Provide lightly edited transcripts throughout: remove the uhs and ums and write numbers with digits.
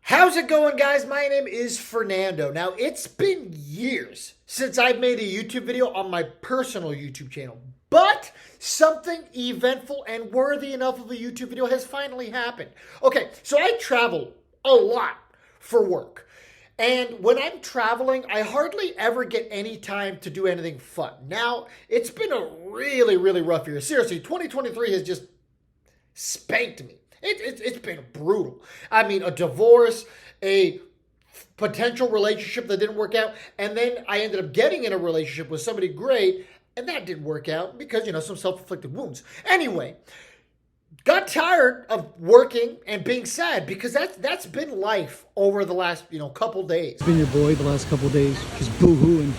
How's it going, guys? My name is Fernando. Now, it's been years since I've made a YouTube video on my personal YouTube channel, but something eventful and worthy enough of a YouTube video has finally happened. Okay, so I travel a lot for work. And when I'm traveling, I hardly ever get any time to do anything fun. Now, it's been a really rough year. Seriously, 2023 has just spanked me. It's been brutal. I mean, a divorce, a potential relationship that didn't work out, and then I ended up getting in a relationship with somebody great, and that didn't work out because, some self-inflicted wounds. Anyway, got tired of working and being sad because that's been life over the last, couple days. Been your boy the last couple days, just boo-hooing.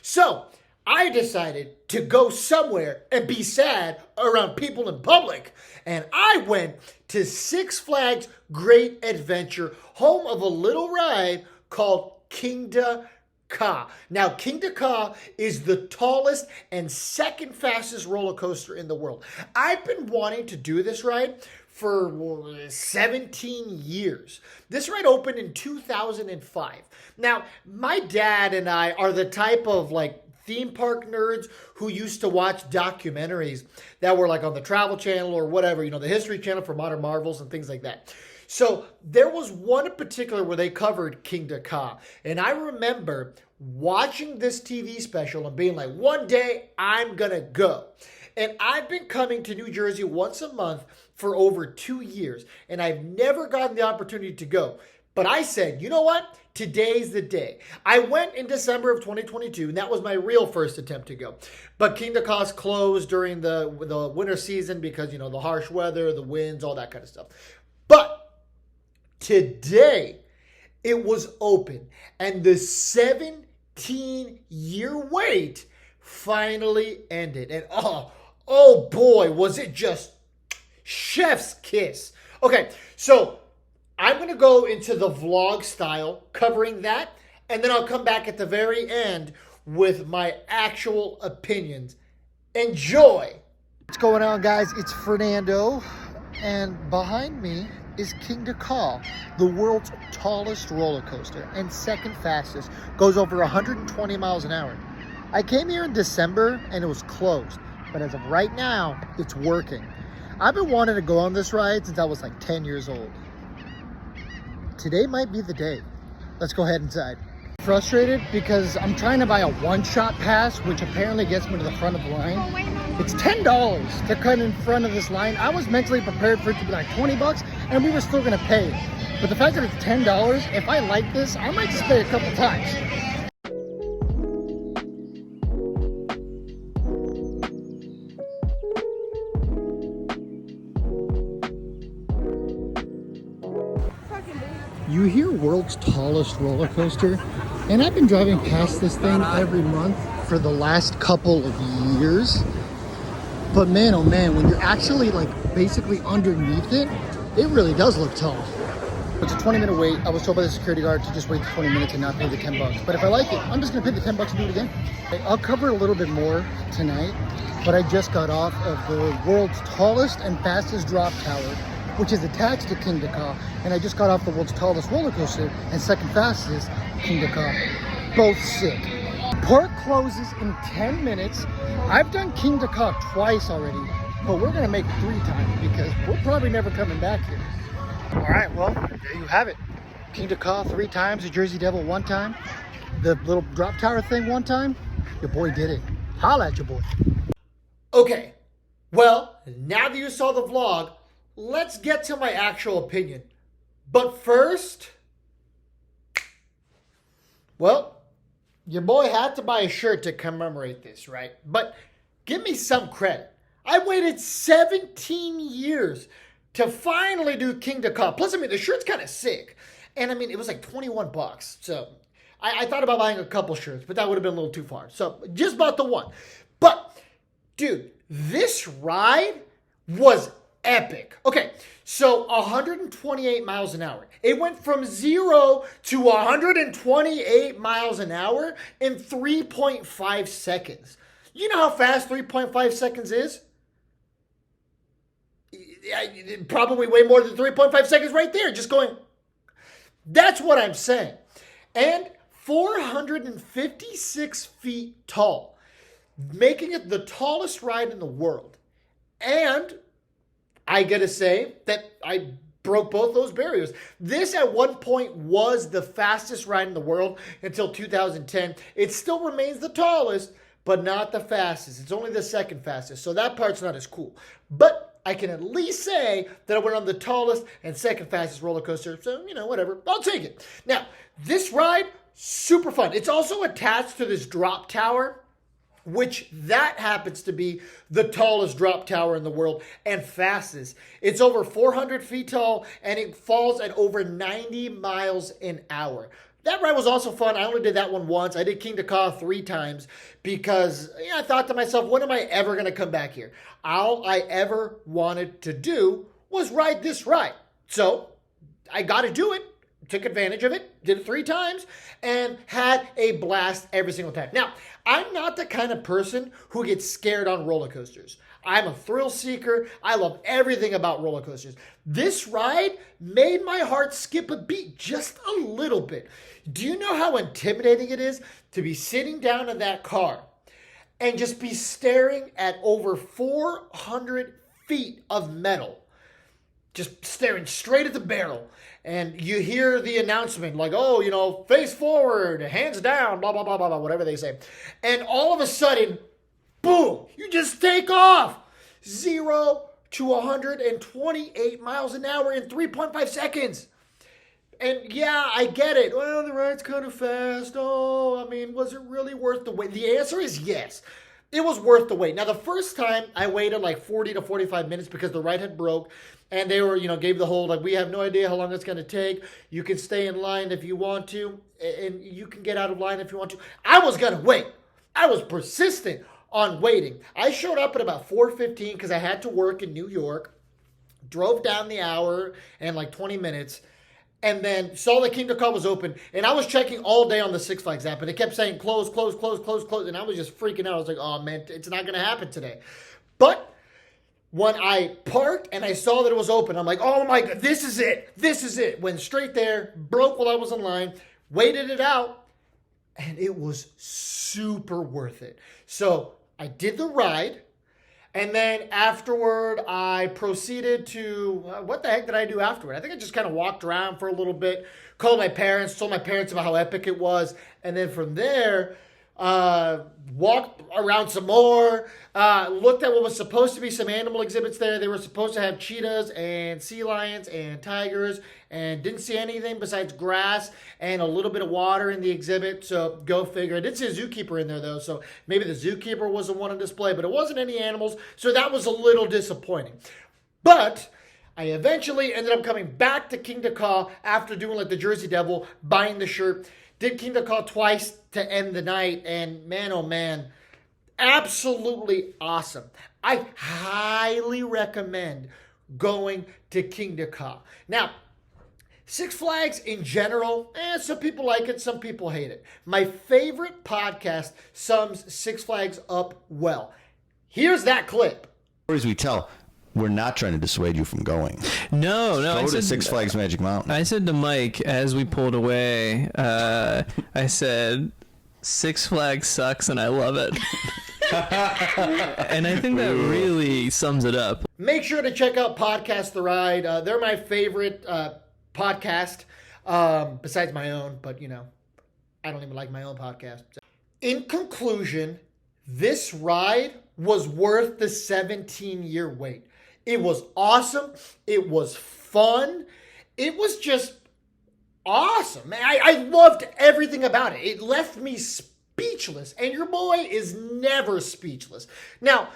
So I decided to go somewhere and be sad around people in public. And I went to Six Flags Great Adventure, home of a little ride called Kingda Ka. Now, Kingda Ka is the tallest and second fastest roller coaster in the world. I've been wanting to do this ride for 17 years. This ride opened in 2005. Now, my dad and I are the type of theme park nerds who used to watch documentaries that were on the Travel Channel or whatever, the History Channel for Modern Marvels and things like that. So there was one in particular where they covered Kingda Ka. And I remember watching this TV special and being like, one day I'm going to go. And I've been coming to New Jersey once a month for over 2 years. And I've never gotten the opportunity to go. But I said, you know what? Today's the day. I went in December of 2022, and that was my real first attempt to go. But Kingda Ka's closed during the winter season because, the harsh weather, the winds, all that kind of stuff. But today, it was open, and the 17-year wait finally ended. And oh boy, was it just chef's kiss. Okay, so I'm going to go into the vlog style covering that, and then I'll come back at the very end with my actual opinions. Enjoy! What's going on, guys? It's Fernando, and behind me is Kingda Ka, the world's tallest roller coaster and second fastest. Goes over 120 miles an hour. I came here in December, and it was closed, but as of right now, it's working. I've been wanting to go on this ride since I was 10 years old. Today might be the day. Let's go ahead inside. Frustrated because I'm trying to buy a one-shot pass, which apparently gets me to the front of the line. It's $10 to cut in front of this line. I was mentally prepared for it to be $20, and we were still gonna pay. But the fact that it's $10, if I like this, I might just pay a couple times. You hear world's tallest roller coaster, and I've been driving past this thing every month for the last couple of years. But man, oh man, when you're actually basically underneath it, it really does look tall. It's a 20-minute wait. I was told by the security guard to just wait 20 minutes and not pay the $10. But if I like it, I'm just gonna pay the $10 and do it again. I'll cover a little bit more tonight, but I just got off of the world's tallest and fastest drop tower, which is attached to Kingda Ka, and I just got off the world's tallest roller coaster and second fastest, Kingda Ka. Both sick. Park closes in 10 minutes. I've done Kingda Ka twice already, but we're gonna make it 3 times because we're probably never coming back here. All right, well, there you have it. Kingda Ka 3 times, the Jersey Devil 1 time, the little drop tower thing 1 time. Your boy did it. Holla at your boy. Okay, well, now that you saw the vlog, let's get to my actual opinion. But first, well, your boy had to buy a shirt to commemorate this, right? But give me some credit. I waited 17 years to finally do Kingda Ka. Plus, the shirt's kind of sick. And it was $21. So I thought about buying a couple shirts, but that would have been a little too far. So just bought the one. But, dude, this ride was epic. Okay, so 128 miles an hour. It went from 0 to 128 miles an hour in 3.5 seconds. You know how fast 3.5 seconds is? Probably way more than 3.5 seconds right there. Just going That's what I'm saying. And 456 feet tall, making it the tallest ride in the world. And I gotta say that I broke both those barriers. This at one point was the fastest ride in the world until 2010. It still remains the tallest, but not the fastest. It's only the second fastest. So that part's not as cool. But I can at least say that I went on the tallest and second fastest roller coaster. So, whatever. I'll take it. Now, this ride, super fun. It's also attached to this drop tower, which that happens to be the tallest drop tower in the world and fastest. It's over 400 feet tall, and it falls at over 90 miles an hour. That ride was also fun. I only did that one once. I did Kingda Ka 3 times because I thought to myself, when am I ever going to come back here? All I ever wanted to do was ride this ride. So I got to do it. Took advantage of it, did it 3 times, and had a blast every single time. Now, I'm not the kind of person who gets scared on roller coasters. I'm a thrill seeker. I love everything about roller coasters. This ride made my heart skip a beat just a little bit. Do you know how intimidating it is to be sitting down in that car and just be staring at over 400 feet of metal? Just staring straight at the barrel. And you hear the announcement like, oh, face forward, hands down, blah, blah, blah, blah, blah, whatever they say. And all of a sudden, boom, you just take off. 0 to 128 miles an hour in 3.5 seconds. And yeah, I get it. Well, the ride's kind of fast. Was it really worth the wait? The answer is yes. It was worth the wait. Now, the first time I waited like 40 to 45 minutes because the ride had broke. And they were, gave the whole, we have no idea how long it's going to take. You can stay in line if you want to. And you can get out of line if you want to. I was going to wait. I was persistent on waiting. I showed up at about 4:15 because I had to work in New York. Drove down the hour and like 20 minutes. And then saw the Kingda Ka was open. And I was checking all day on the Six Flags app. And it kept saying close, close, close, close, close. And I was just freaking out. I was like, oh, man, it's not going to happen today. But when I parked and I saw that it was open, I'm like, oh my God, this is it. This is it. Went straight there, broke while I was in line, waited it out, and it was super worth it. So I did the ride, and then afterward, I proceeded to, what the heck did I do afterward? I think I just kind of walked around for a little bit, called my parents, told my parents about how epic it was, and then from there, walked around some more, looked at what was supposed to be some animal exhibits there. They were supposed to have cheetahs and sea lions and tigers, and didn't see anything besides grass and a little bit of water in the exhibit. So go figure. I did see a zookeeper in there though, so maybe the zookeeper was the one on display, but it wasn't any animals, so that was a little disappointing. But I eventually ended up coming back to Kingda Ka after doing like the Jersey Devil, buying the shirt. Did Kingda Ka twice to end the night, and man, oh man, absolutely awesome. I highly recommend going to Kingda Ka. Now, Six Flags in general, some people like it, some people hate it. My favorite podcast sums Six Flags up well. Here's that clip. Stories we tell. We're not trying to dissuade you from going. No. Go to Six Flags Magic Mountain. I said to Mike as we pulled away, I said, Six Flags sucks and I love it. And I think that really sums it up. Make sure to check out Podcast The Ride. They're my favorite podcast, besides my own, but I don't even like my own podcast. In conclusion, this ride was worth the 17-year wait. It was awesome. It was fun. It was just awesome. I loved everything about it. It left me speechless. And your boy is never speechless. Now,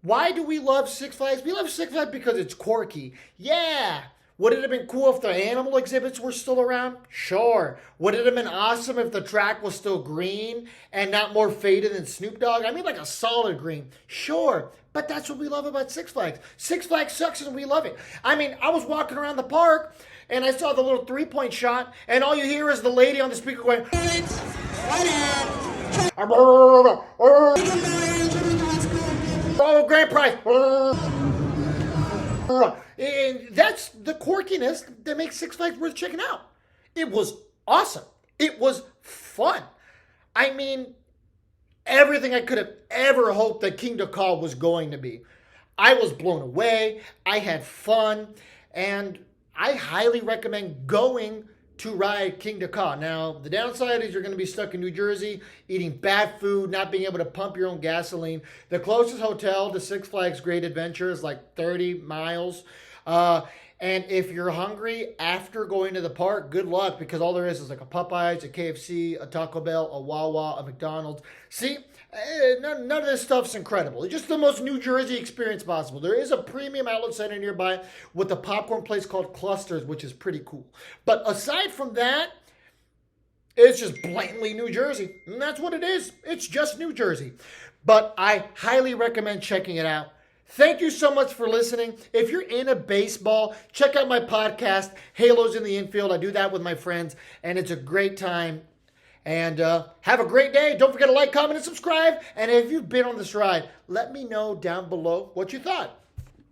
why do we love Six Flags? We love Six Flags because it's quirky. Yeah. Would it have been cool if the animal exhibits were still around? Sure. Would it have been awesome if the track was still green and not more faded than Snoop Dogg? I mean like a solid green. Sure. But that's what we love about Six Flags. Six Flags sucks and we love it. I mean, I was walking around the park and I saw the little 3-point shot and all you hear is the lady on the speaker going, oh, grand prize. And that's the quirkiness that makes Six Flags worth checking out. It was awesome. It was fun. I mean, everything I could have ever hoped that Kingda Ka was going to be. I was blown away. I had fun. And I highly recommend going to ride Kingda Ka. Now, the downside is you're going to be stuck in New Jersey, eating bad food, not being able to pump your own gasoline. The closest hotel to Six Flags Great Adventure is like 30 miles. And if you're hungry after going to the park, good luck, because all there is like a Popeyes, a KFC, a Taco Bell, a Wawa, a McDonald's. See, none of this stuff's incredible. It's just the most New Jersey experience possible. There is a premium outlet center nearby with a popcorn place called Clusters, which is pretty cool. But aside from that, it's just blatantly New Jersey. And that's what it is. It's just New Jersey. But I highly recommend checking it out. Thank you so much for listening. If you're into baseball, check out my podcast, Halos in the Infield. I do that with my friends, and it's a great time. And have a great day. Don't forget to like, comment, and subscribe. And if you've been on this ride, let me know down below what you thought.